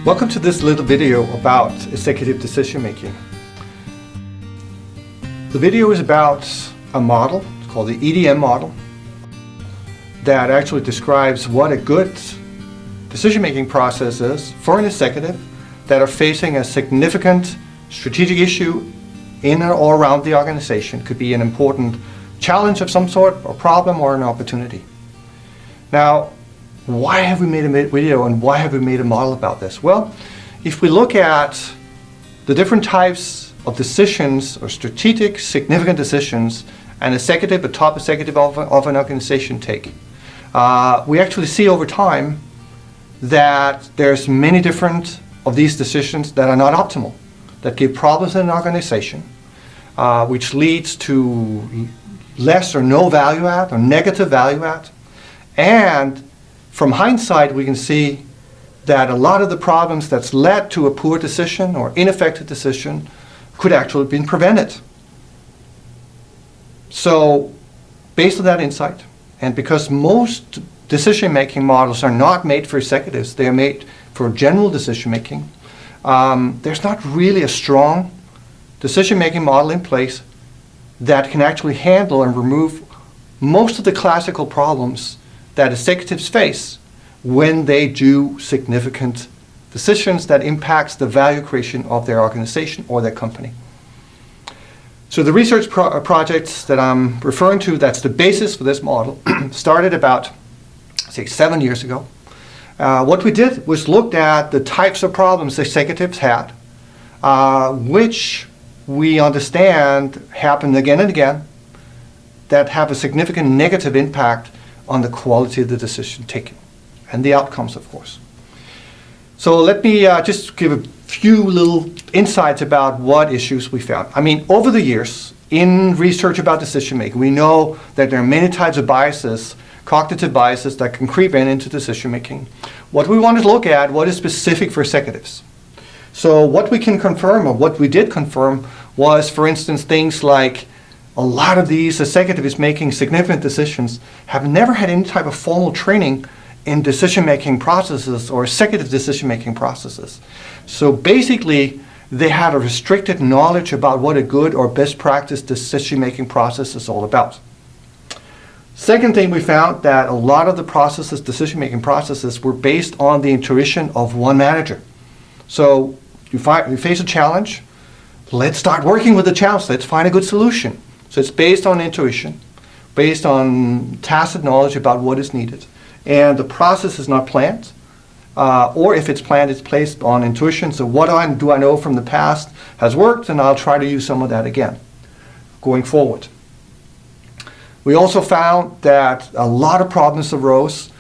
Welcome to this little video about executive decision making. The video is about a model, it's called the EDM model, that actually describes what a good decision making process is for an executive that are facing a significant strategic issue in or around the organization. Could be an important challenge of some sort, or problem, or an opportunity. Now, why have we made a video and why have we made a model about this? Well, if we look at the different types of decisions or strategic significant decisions an executive, a top executive of an organization take, we actually see over time that there's many different of these decisions that are not optimal, that give problems in an organization, which leads to less or no value add or negative value add. And from hindsight, we can see that a lot of the problems that's led to a poor decision or ineffective decision could actually have been prevented. So, based on that insight, and because most decision-making models are not made for executives, they are made for general decision-making, there's not really a strong decision-making model in place that can actually handle and remove most of the classical problems that executives face when they do significant decisions that impacts the value creation of their organization or their company. So the research projects that I'm referring to, that's the basis for this model, started about, say, 7 years ago. What we did was looked at the types of problems executives had, which we understand happen again and again, that have a significant negative impact on the quality of the decision taken and the outcomes, of course. So let me just give a few little insights about what issues we found. I mean, over the years, in research about decision making, we know that there are many types of biases, cognitive biases, that can creep into decision making. What we wanted to look at, what is specific for executives. So what we can confirm, or what we did confirm, was, for instance, things like a lot of these executives making significant decisions have never had any type of formal training in decision-making processes or executive decision-making processes. So basically, they had a restricted knowledge about what a good or best practice decision-making process is all about. Second thing, we found that a lot of the processes, decision-making processes, were based on the intuition of one manager. So you face a challenge, let's start working with the challenge, let's find a good solution. So it's based on intuition, based on tacit knowledge about what is needed. And the process is not planned, or if it's planned, it's based on intuition. So what do I know from the past has worked, and I'll try to use some of that again going forward. We also found that a lot of problems arose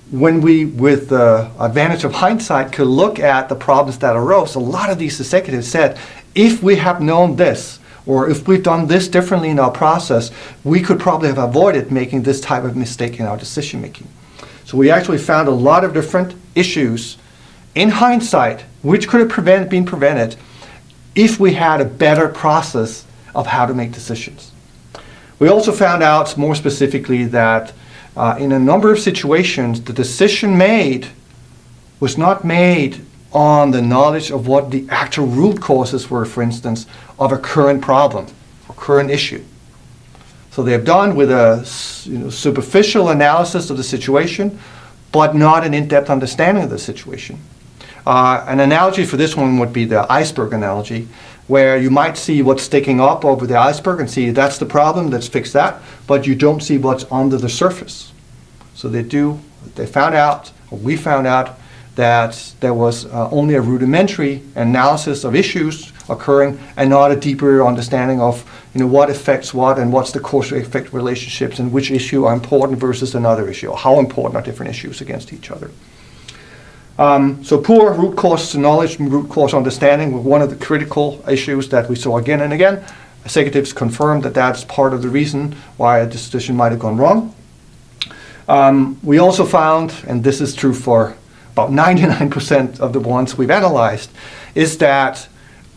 when we, with the advantage of hindsight, could look at the problems that arose. A lot of these executives said, if we have known this, or if we've done this differently in our process, we could probably have avoided making this type of mistake in our decision making. So we actually found a lot of different issues in hindsight which could have been prevented if we had a better process of how to make decisions. We also found out more specifically that in a number of situations, the decision made was not made on the knowledge of what the actual root causes were, for instance, of a current problem or current issue. So they have done with a superficial analysis of the situation, but not an in-depth understanding of the situation. An analogy for this one would be the iceberg analogy, where you might see what's sticking up over the iceberg and see that's the problem, let's fix that, but you don't see what's under the surface. So we found out that there was only a rudimentary analysis of issues occurring and not a deeper understanding of what affects what and what's the cause-effect relationships and which issue are important versus another issue, or how important are different issues against each other. So poor root cause knowledge and root cause understanding were one of the critical issues that we saw again and again. Executives confirmed that that's part of the reason why a decision might have gone wrong. We also found, and this is true for about 99% of the ones we've analyzed, is that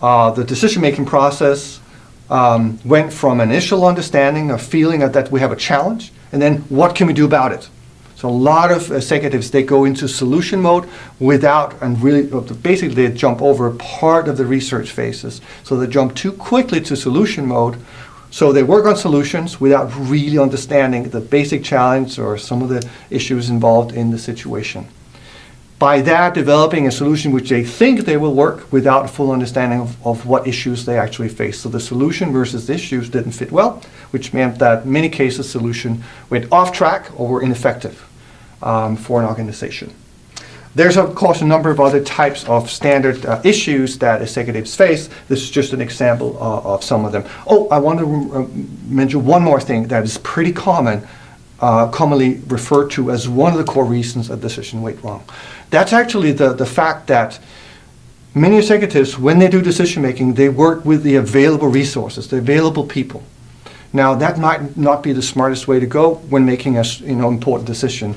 the decision-making process went from initial understanding of feeling that we have a challenge, and then what can we do about it? So So a lot of executives, they go into solution mode without, and really, basically they jump over part of the research phases. So they jump too quickly to solution mode. So they work on solutions without really understanding the basic challenge or some of the issues involved in the situation. By that, developing a solution which they think they will work without a full understanding of what issues they actually face. So the solution versus the issues didn't fit well, which meant that in many cases solution went off track or were ineffective for an organization. There's of course a number of other types of standard issues that executives face. This is just an example of some of them. Oh, I want to mention one more thing that is pretty common, commonly referred to as one of the core reasons a decision went wrong. That's actually the fact that many executives, when they do decision making, they work with the available resources, the available people. Now, that might not be the smartest way to go when making a important decision.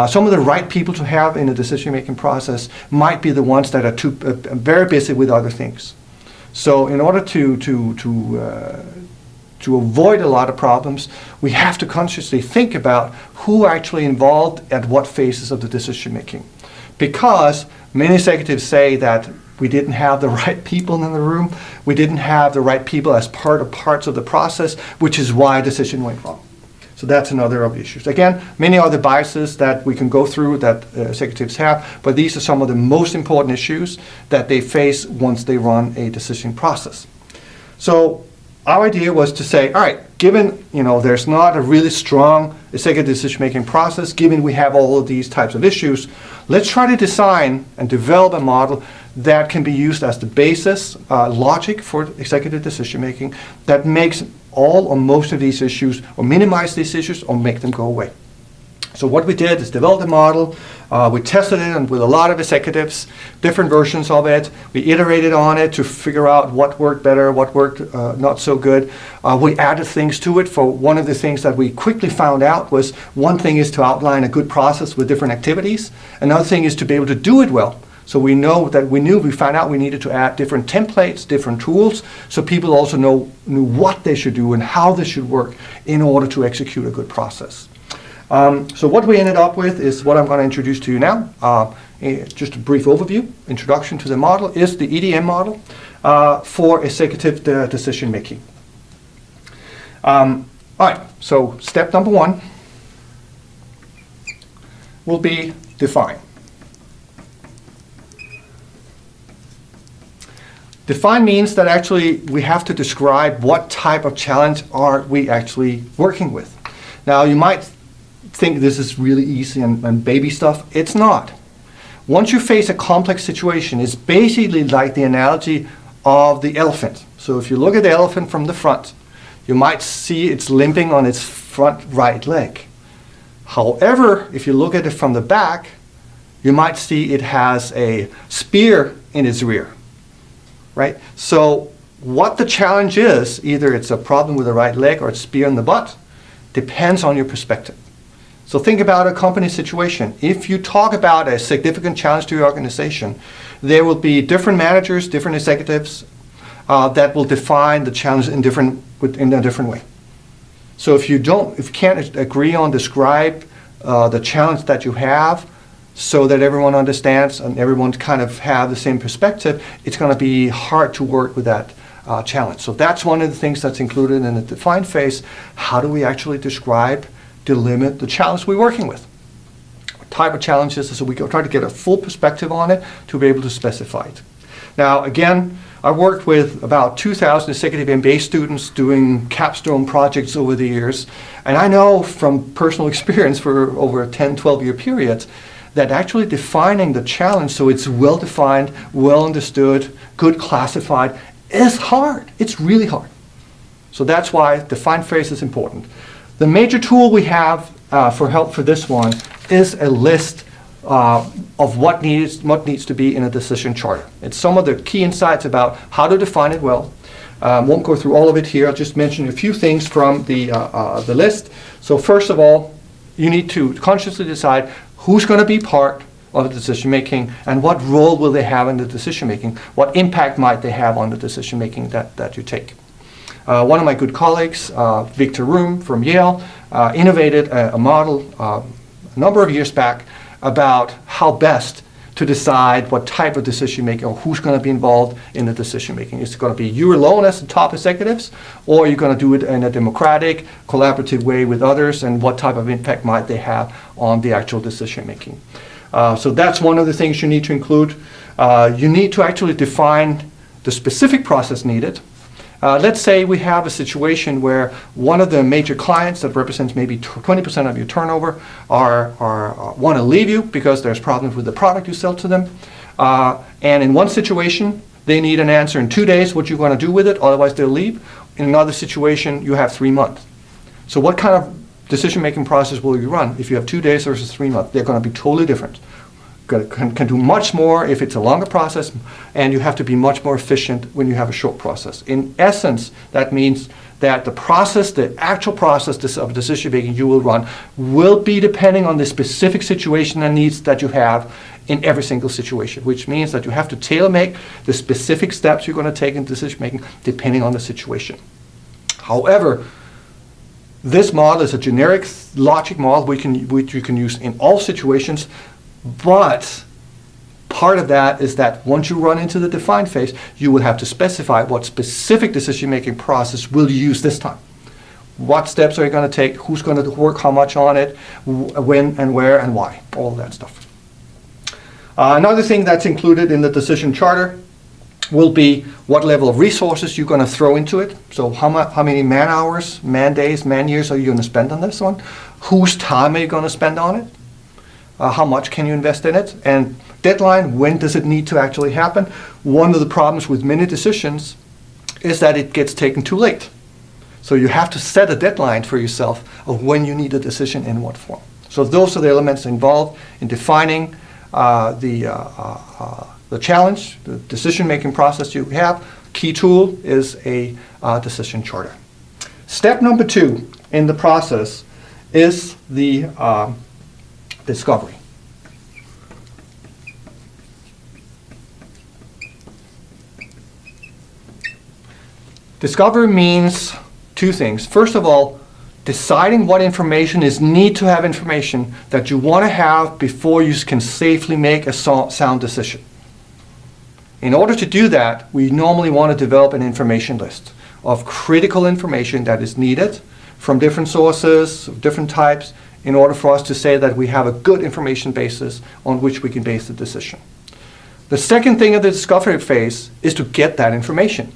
Some of the right people to have in a decision-making process might be the ones that are very busy with other things. So in order to avoid a lot of problems, we have to consciously think about who actually involved at what phases of the decision-making. Because many executives say that we didn't have the right people in the room, we didn't have the right people as parts of the process, which is why a decision went wrong. So that's another of the issues. Again, many other biases that we can go through that executives have, but these are some of the most important issues that they face once they run a decision process. So our idea was to say, all right, given there's not a really strong executive decision-making process, given we have all of these types of issues, let's try to design and develop a model that can be used as the basis, logic for executive decision-making that makes all or most of these issues, or minimize these issues, or make them go away. So what we did is develop a model. We tested it with a lot of executives, different versions of it. We iterated on it to figure out what worked better, what worked not so good. We added things to it. For one of the things that we quickly found out was one thing is to outline a good process with different activities. Another thing is to be able to do it well. So we found out we needed to add different templates, different tools, so people also knew what they should do and how they should work in order to execute a good process. So what we ended up with is what I'm going to introduce to you now. Just a brief overview, introduction to the model, is the EDM model for executive decision making. All right, so step number one will be define. Define means that actually we have to describe what type of challenge are we actually working with. Now you might think this is really easy and baby stuff. It's not. Once you face a complex situation, it's basically like the analogy of the elephant. So if you look at the elephant from the front, you might see it's limping on its front right leg. However, if you look at it from the back, you might see it has a spear in its rear. Right? So what the challenge is, either it's a problem with the right leg or it's spear in the butt, depends on your perspective. So think about a company situation. If you talk about a significant challenge to your organization, there will be different managers, different executives that will define the challenge in a different way. So if you can't agree on describe the challenge that you have, so that everyone understands and everyone kind of have the same perspective, it's going to be hard to work with that challenge. So that's one of the things that's included in the define phase. How do we actually describe, delimit the challenge we're working with? What type of challenges? So we try to get a full perspective on it to be able to specify it. Now again, I worked with about 2,000 Executive MBA students doing capstone projects over the years, and I know from personal experience for over a 10, 12-year period that actually defining the challenge so it's well defined, well understood, good classified is hard. It's really hard. So that's why define phase is important. The major tool we have for help for this one is a list of what needs to be in a decision charter. It's some of the key insights about how to define it well. Won't go through all of it here. I'll just mention a few things from the list. So first of all, you need to consciously decide who's going to be part of the decision making and what role will they have in the decision making, what impact might they have on the decision making that you take. One of my good colleagues, Victor Room from Yale, innovated a model a number of years back about how best to decide what type of decision making or who's going to be involved in the decision making. Is it going to be you alone as the top executives, or are you going to do it in a democratic, collaborative way with others, and what type of impact might they have on the actual decision making? So that's one of the things you need to include. You need to actually define the specific process needed. Let's say we have a situation where one of the major clients that represents maybe 20% of your turnover want to leave you because there's problems with the product you sell to them. And in one situation, they need an answer in 2 days, what you're going to do with it, otherwise they'll leave. In another situation, you have 3 months. So what kind of decision-making process will you run if you have 2 days versus 3 months? They're going to be totally different. Can do much more if it's a longer process, and you have to be much more efficient when you have a short process. In essence, that means that the process, the actual process of decision making you will run will be depending on the specific situation and needs that you have in every single situation, which means that you have to tailor-make the specific steps you're going to take in decision making depending on the situation. However, this model is a generic logic model which you can use in all situations. But part of that is that once you run into the define phase, you will have to specify what specific decision-making process will you use this time. What steps are you going to take? Who's going to work how much on it? When and where and why? All of that stuff. Another thing that's included in the decision charter will be what level of resources you're going to throw into it. So how many man hours, man days, man years are you going to spend on this one? Whose time are you going to spend on it? How much can you invest in it? And deadline, when does it need to actually happen? One of the problems with many decisions is that it gets taken too late. So you have to set a deadline for yourself of when you need a decision in what form. So those are the elements involved in defining the challenge, the decision-making process you have. Key tool is a decision charter. Step number 2 in the process is the discovery. Discovery means 2 things. First of all, deciding what information is need to have information that you want to have before you can safely make a sound decision. In order to do that, we normally want to develop an information list of critical information that is needed from different sources, of different types, in order for us to say that we have a good information basis on which we can base the decision. The second thing of the discovery phase is to get that information,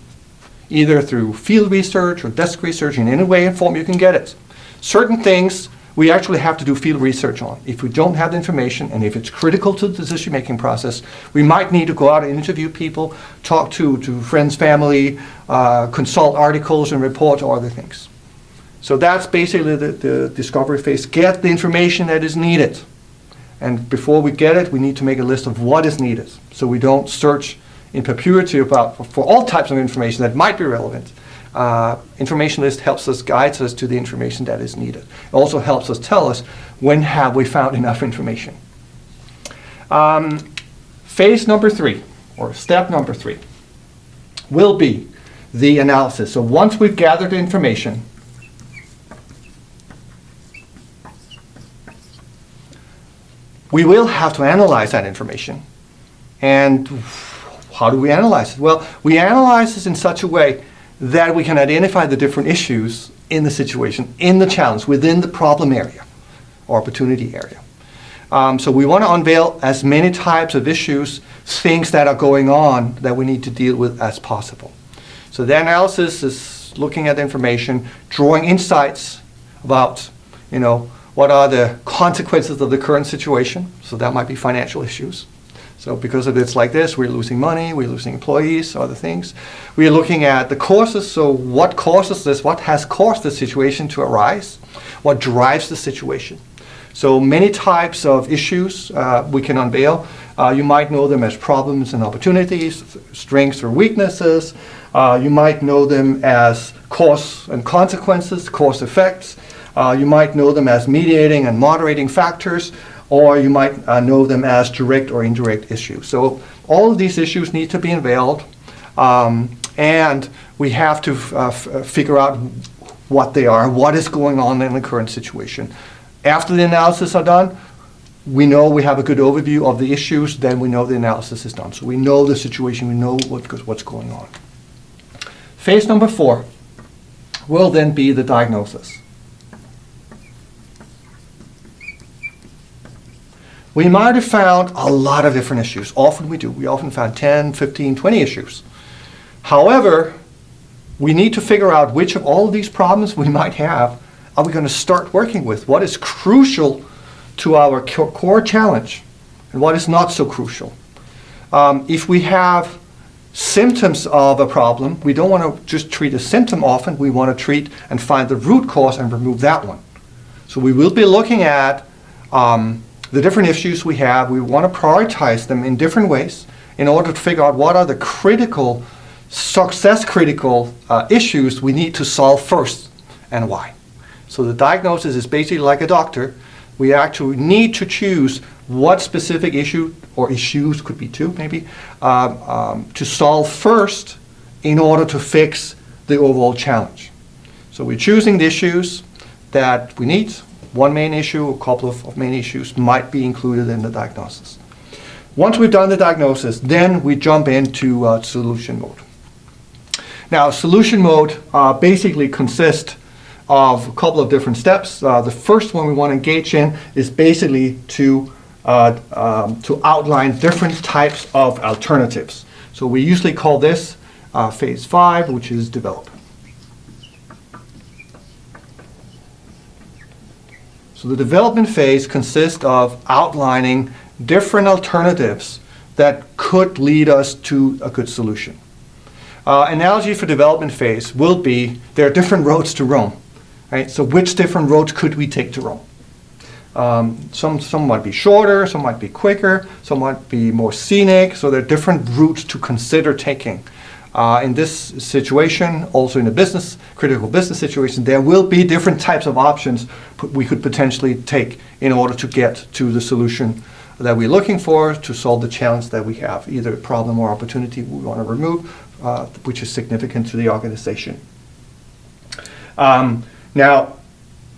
either through field research or desk research, in any way and form you can get it. Certain things we actually have to do field research on. If we don't have the information and if it's critical to the decision-making process, we might need to go out and interview people, talk to friends, family, consult articles and reports or other things. So that's basically the discovery phase. Get the information that is needed. And before we get it, we need to make a list of what is needed. So we don't search in perpetuity for all types of information that might be relevant. Information list helps us, guides us to the information that is needed. It also helps us tell us when have we found enough information. Phase number 3, or step number 3, will be the analysis. So once we've gathered the information, we will have to analyze that information. And how do we analyze it? Well, we analyze this in such a way that we can identify the different issues in the situation, in the challenge, within the problem area or opportunity area. So we want to unveil as many types of issues, things that are going on that we need to deal with as possible. So the analysis is looking at the information, drawing insights about, what are the consequences of the current situation. So that might be financial issues. So because of it's like this, we're losing money, we're losing employees, other things. We're looking at the causes. So what causes this? What has caused the situation to arise? What drives the situation? So many types of issues we can unveil. You might know them as problems and opportunities, strengths or weaknesses. You might know them as cause and consequences, cause effects. You might know them as mediating and moderating factors, or you might know them as direct or indirect issues. So all of these issues need to be unveiled, and we have to figure out what they are, what is going on in the current situation. After the analysis are done, we know we have a good overview of the issues, then we know the analysis is done. So we know the situation, we know what's going on. Phase number 4 will then be the diagnosis. We might have found a lot of different issues. Often we do. We often found 10, 15, 20 issues. However, we need to figure out which of all of these problems we might have are we going to start working with. What is crucial to our core challenge and what is not so crucial. If we have symptoms of a problem, we don't want to just treat a symptom often. We want to treat and find the root cause and remove that one. So we will be looking at the different issues we have. We want to prioritize them in different ways in order to figure out what are the critical, success-critical issues we need to solve first and why. So the diagnosis is basically like a doctor. We actually need to choose what specific issue, or issues, could be two maybe, to solve first in order to fix the overall challenge. So we're choosing the issues that we need. One main issue, a couple of main issues might be included in the diagnosis. Once we've done the diagnosis, then we jump into solution mode. Now, solution mode basically consists of a couple of different steps. The first one we want to engage in is basically to outline different types of alternatives. So we usually call this phase 5, which is develop. So the development phase consists of outlining different alternatives that could lead us to a good solution. Analogy for development phase will be there are different roads to Rome. Right? So which different roads could we take to Rome? Some might be shorter, some might be quicker, some might be more scenic. So there are different routes to consider taking. In this situation, also in a critical business situation, there will be different types of options we could potentially take in order to get to the solution that we're looking for to solve the challenge that we have, either a problem or opportunity we want to remove, which is significant to the organization. Now,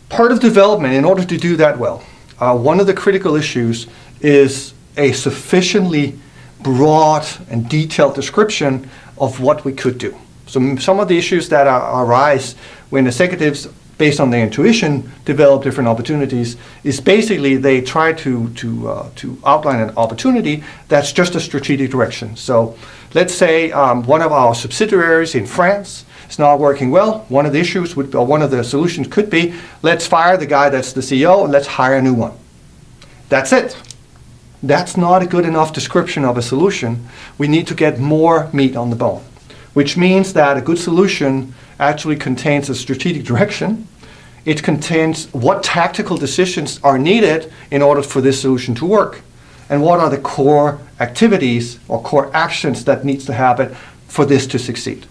part of development, in order to do that well, one of the critical issues is a sufficiently broad and detailed description of what we could do. So some of the issues that arise when executives, based on their intuition, develop different opportunities is basically they try to outline an opportunity that's just a strategic direction. So let's say one of our subsidiaries in France is not working well. One of the issues would be, or one of the solutions could be, let's fire the guy that's the CEO and let's hire a new one. That's it. That's not a good enough description of a solution. We need to get more meat on the bone, which means that a good solution actually contains a strategic direction. It contains what tactical decisions are needed in order for this solution to work, and what are the core activities or core actions that needs to happen for this to succeed.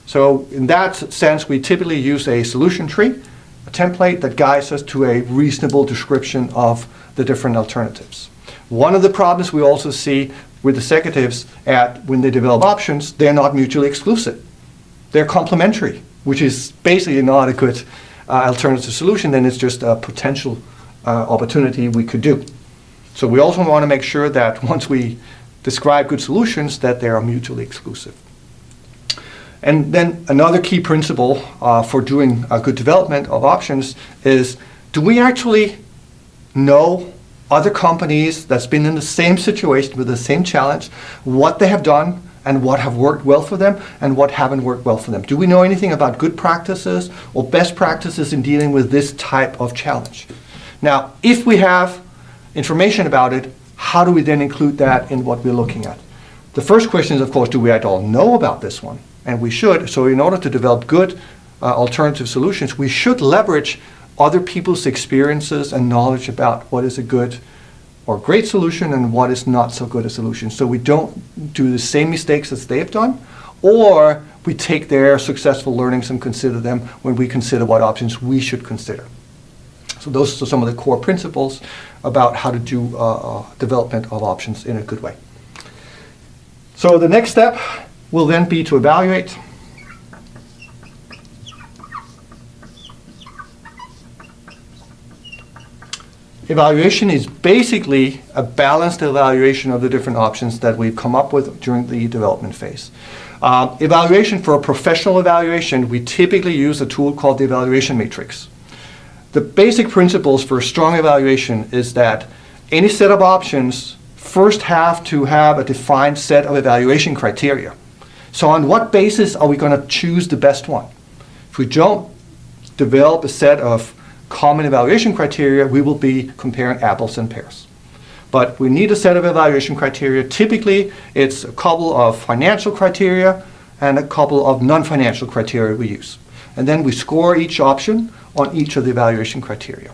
So in that sense, we typically use a solution tree, a template that guides us to a reasonable description of the different alternatives. One of the problems we also see with executives when they develop options, they're not mutually exclusive. They're complementary, which is basically not a good alternative solution, then it's just a potential opportunity we could do. So we also want to make sure that once we describe good solutions, that they are mutually exclusive. And then another key principle for doing a good development of options is, do we actually know other companies that's been in the same situation with the same challenge, what they have done and what have worked well for them and what haven't worked well for them? Do we know anything about good practices or best practices in dealing with this type of challenge? Now, if we have information about it, how do we then include that in what we're looking at? The first question is, of course, do we at all know about this one? And we should. So in order to develop good alternative solutions, we should leverage other people's experiences and knowledge about what is a good or great solution and what is not so good a solution. So we don't do the same mistakes as they've done, or we take their successful learnings and consider them when we consider what options we should consider. So those are some of the core principles about how to do development of options in a good way. So the next step will then be to evaluate. Evaluation is basically a balanced evaluation of the different options that we've come up with during the development phase. Evaluation, for a professional evaluation, we typically use a tool called the evaluation matrix. The basic principles for a strong evaluation is that any set of options first have to have a defined set of evaluation criteria. So on what basis are we going to choose the best one? If we don't develop a set of common evaluation criteria, we will be comparing apples and pears. But we need a set of evaluation criteria. Typically, it's a couple of financial criteria and a couple of non-financial criteria we use. And then we score each option on each of the evaluation criteria.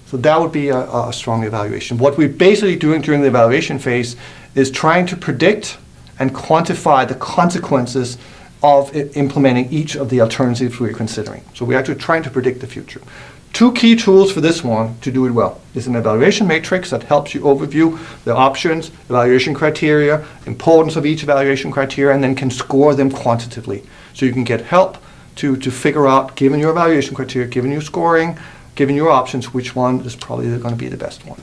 So that would be a strong evaluation. What we're basically doing during the evaluation phase is trying to predict and quantify the consequences of implementing each of the alternatives we're considering. So we're actually trying to predict the future. Two key tools for this one to do it well is an evaluation matrix that helps you overview the options, evaluation criteria, importance of each evaluation criteria, and then can score them quantitatively. So you can get help to figure out, given your evaluation criteria, given your scoring, given your options, which one is probably going to be the best one.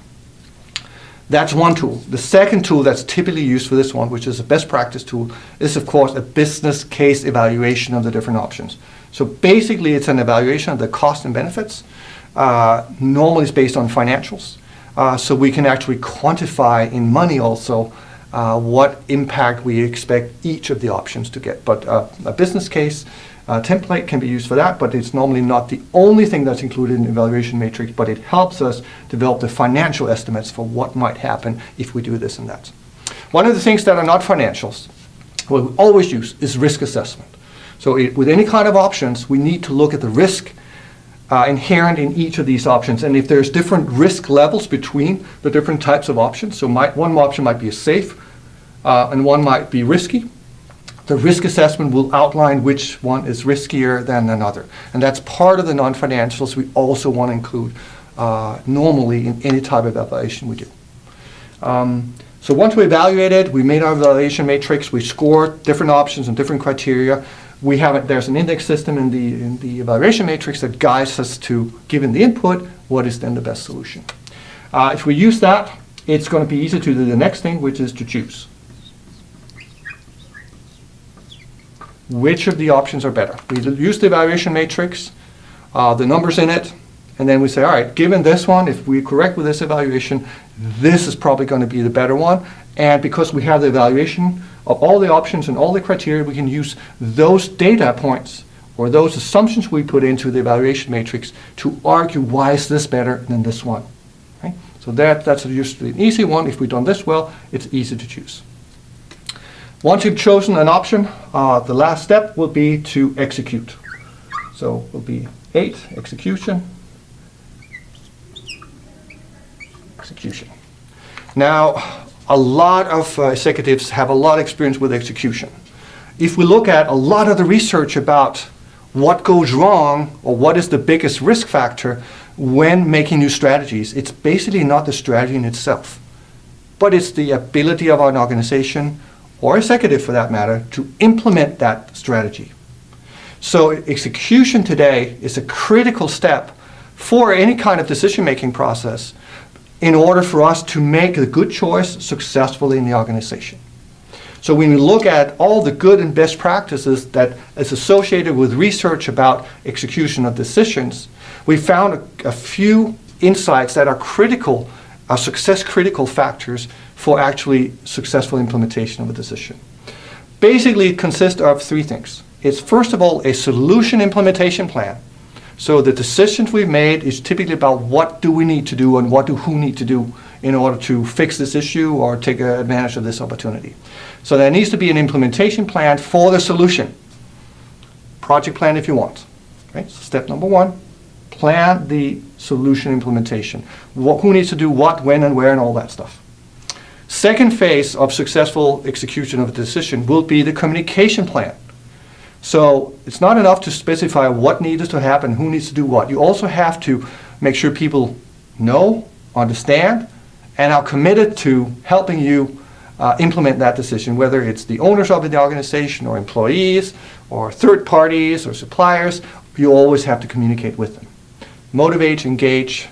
That's one tool. The second tool that's typically used for this one, which is a best practice tool, is of course a business case evaluation of the different options. So basically it's an evaluation of the cost and benefits. Normally it's based on financials. So we can actually quantify in money also what impact we expect each of the options to get. But a business case template can be used for that, but it's normally not the only thing that's included in the evaluation matrix, but it helps us develop the financial estimates for what might happen if we do this and that. One of the things that are not financials, what we always use, is risk assessment. So with any kind of options, we need to look at the risk inherent in each of these options, and if there's different risk levels between the different types of options, so one option might be safe and one might be risky. The risk assessment will outline which one is riskier than another. And that's part of the non-financials we also want to include normally in any type of evaluation we do. So once we evaluated, we made our evaluation matrix, we scored different options and different criteria. There's an index system in the evaluation matrix that guides us to, given the input, what is then the best solution. If we use that, it's going to be easy to do the next thing, which is to choose. Which of the options are better? We use the evaluation matrix, the numbers in it, and then we say, all right, given this one, if we're correct with this evaluation, this is probably going to be the better one. And because we have the evaluation of all the options and all the criteria, we can use those data points or those assumptions we put into the evaluation matrix to argue why is this better than this one. Right? So that's usually an easy one. If we've done this well, it's easy to choose. Once you've chosen an option, the last step will be to execute. So it will be 8, execution. Execution. Now, a lot of executives have a lot of experience with execution. If we look at a lot of the research about what goes wrong or what is the biggest risk factor when making new strategies, it's basically not the strategy in itself, but it's the ability of an organization or executive for that matter, to implement that strategy. So execution today is a critical step for any kind of decision-making process in order for us to make a good choice successfully in the organization. So when we look at all the good and best practices that is associated with research about execution of decisions, we found a few insights that are critical, are success-critical factors for actually successful implementation of a decision. Basically, it consists of 3 things. It's first of all a solution implementation plan. So the decisions we've made is typically about what do we need to do and who need to do in order to fix this issue or take advantage of this opportunity. So there needs to be an implementation plan for the solution. Project plan if you want. Right? So step number 1, plan the solution implementation. Who needs to do what, when, and where, and all that stuff. Second phase of successful execution of a decision will be the communication plan. So it's not enough to specify what needs to happen, who needs to do what. You also have to make sure people know, understand, and are committed to helping you implement that decision, whether it's the owners of the organization or employees or third parties or suppliers. You always have to communicate with them. Motivate, engage,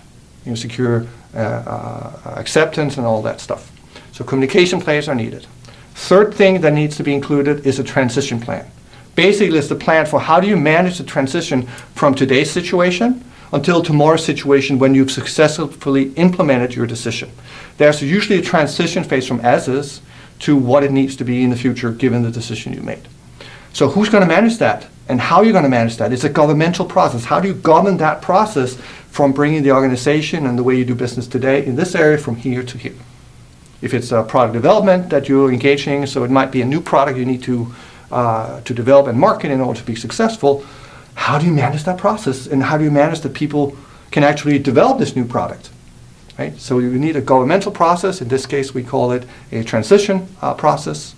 secure acceptance and all that stuff. So communication plans are needed. Third thing that needs to be included is a transition plan. Basically, it's the plan for how do you manage the transition from today's situation until tomorrow's situation when you've successfully implemented your decision. There's usually a transition phase from as is to what it needs to be in the future given the decision you made. So who's going to manage that? And how are you going to manage that? It's a governmental process. How do you govern that process from bringing the organization and the way you do business today in this area from here to here? If it's a product development that you're engaging, so it might be a new product you need to develop and market in order to be successful, how do you manage that process? And how do you manage that people can actually develop this new product? Right? So you need a governmental process. In this case, we call it a transition process,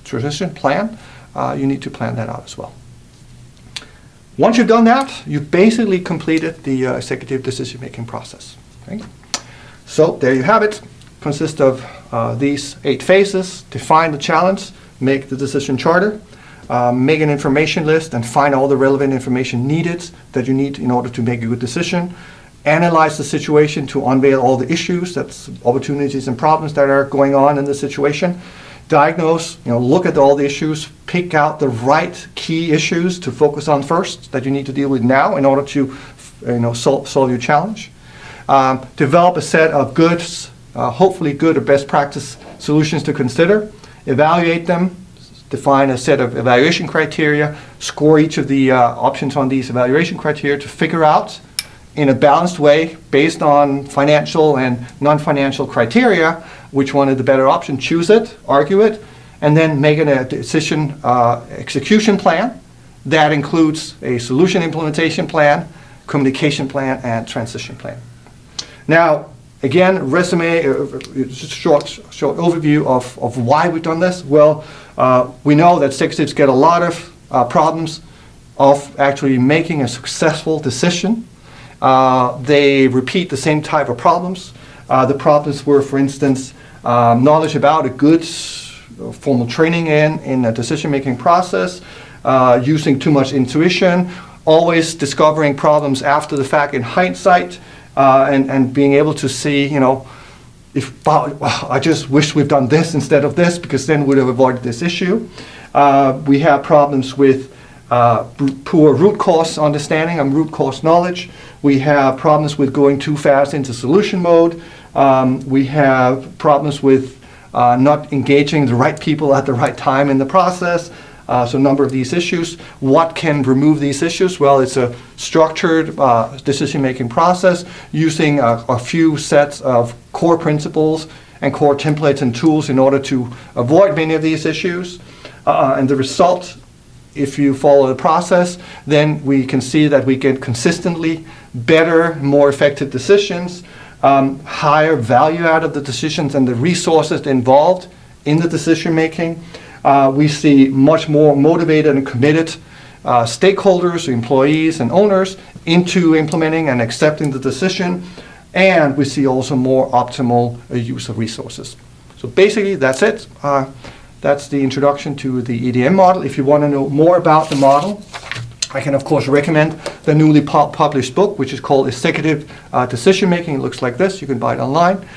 transition plan. You need to plan that out as well. Once you've done that, you've basically completed the executive decision-making process. Okay? So there you have it. Consists of these 8 phases: define the challenge, make the decision charter, make an information list and find all the relevant information needed that you need in order to make a good decision, analyze the situation to unveil all the issues, that's opportunities and problems that are going on in the situation, diagnose, look at all the issues, pick out the right key issues to focus on first that you need to deal with now in order to solve your challenge, develop a set of goods, hopefully good or best practice solutions to consider, evaluate them, define a set of evaluation criteria, score each of the options on these evaluation criteria to figure out in a balanced way based on financial and non-financial criteria which one is the better option, choose it, argue it, and then make a decision execution plan that includes a solution implementation plan, communication plan, and transition plan. Now, again, resume, just a short overview of why we've done this. Well, we know that executives get a lot of problems of actually making a successful decision. They repeat the same type of problems. The problems were, for instance, knowledge about a good formal training in a decision-making process, using too much intuition, always discovering problems after the fact in hindsight, and being able to see, if I just wish we've done this instead of this because then we'd have avoided this issue. We have problems with poor root cause understanding and root cause knowledge. We have problems with going too fast into solution mode. We have problems with not engaging the right people at the right time in the process. So a number of these issues. What can remove these issues? Well, it's a structured decision-making process using a few sets of core principles and core templates and tools in order to avoid many of these issues. And the result, if you follow the process, then we can see that we get consistently better, more effective decisions, higher value out of the decisions and the resources involved in the decision-making. We see much more motivated and committed stakeholders, employees, and owners into implementing and accepting the decision. And we see also more optimal use of resources. So basically, that's it. That's the introduction to the EDM model. If you want to know more about the model, I can, of course, recommend the newly published book, which is called Executive Decision-Making. It looks like this. You can buy it online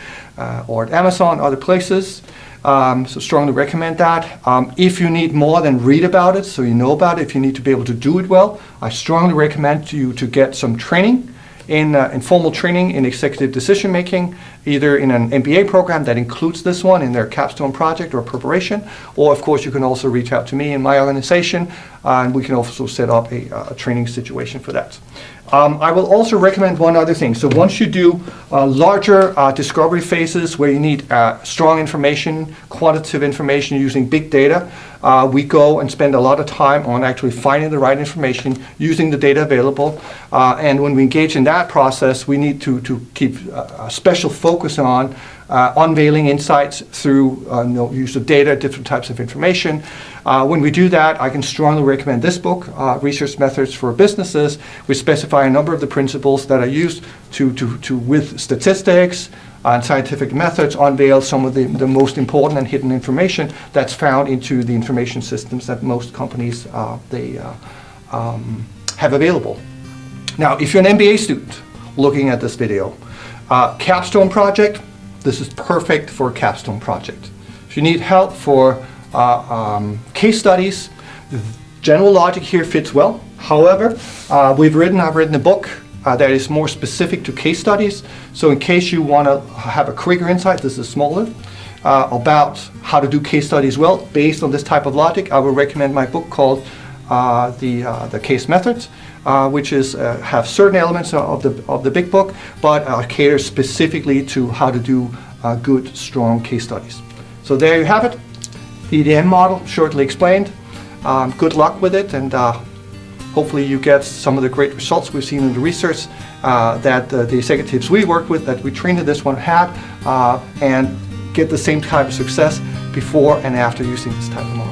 or at Amazon, other places. So strongly recommend that. If you need more than read about it, so you know about it, if you need to be able to do it well, I strongly recommend you to get some training in formal training in executive decision making, either in an MBA program that includes this one in their capstone project or preparation, or of course you can also reach out to me in my organization and we can also set up a training situation for that. I will also recommend one other thing. So once you do larger discovery phases where you need strong information, quantitative information using big data, we go and spend a lot of time on actually finding the right information, using the data available. And when we engage in that process, we need to keep a special focus on unveiling insights through use of data, different types of information. When we do that, I can strongly recommend this book, Research Methods for Businesses. We specify a number of the principles that are used to with statistics and scientific methods, unveil some of the most important and hidden information that's found into the information systems that most companies have available. Now, if you're an MBA student looking at this video, Capstone project, this is perfect for a capstone project. If you need help for case studies, general logic here fits well. However, I've written a book that is more specific to case studies. So in case you want to have a quicker insight, this is smaller, about how to do case studies well based on this type of logic, I will recommend my book called the Case Methods, which is have certain elements of the big book, but caters specifically to how to do good, strong case studies. So there you have it, the EDM model, shortly explained. Good luck with it, and hopefully you get some of the great results we've seen in the research that the executives we worked with, that we trained in this one, had, and get the same type of success before and after using this type of model.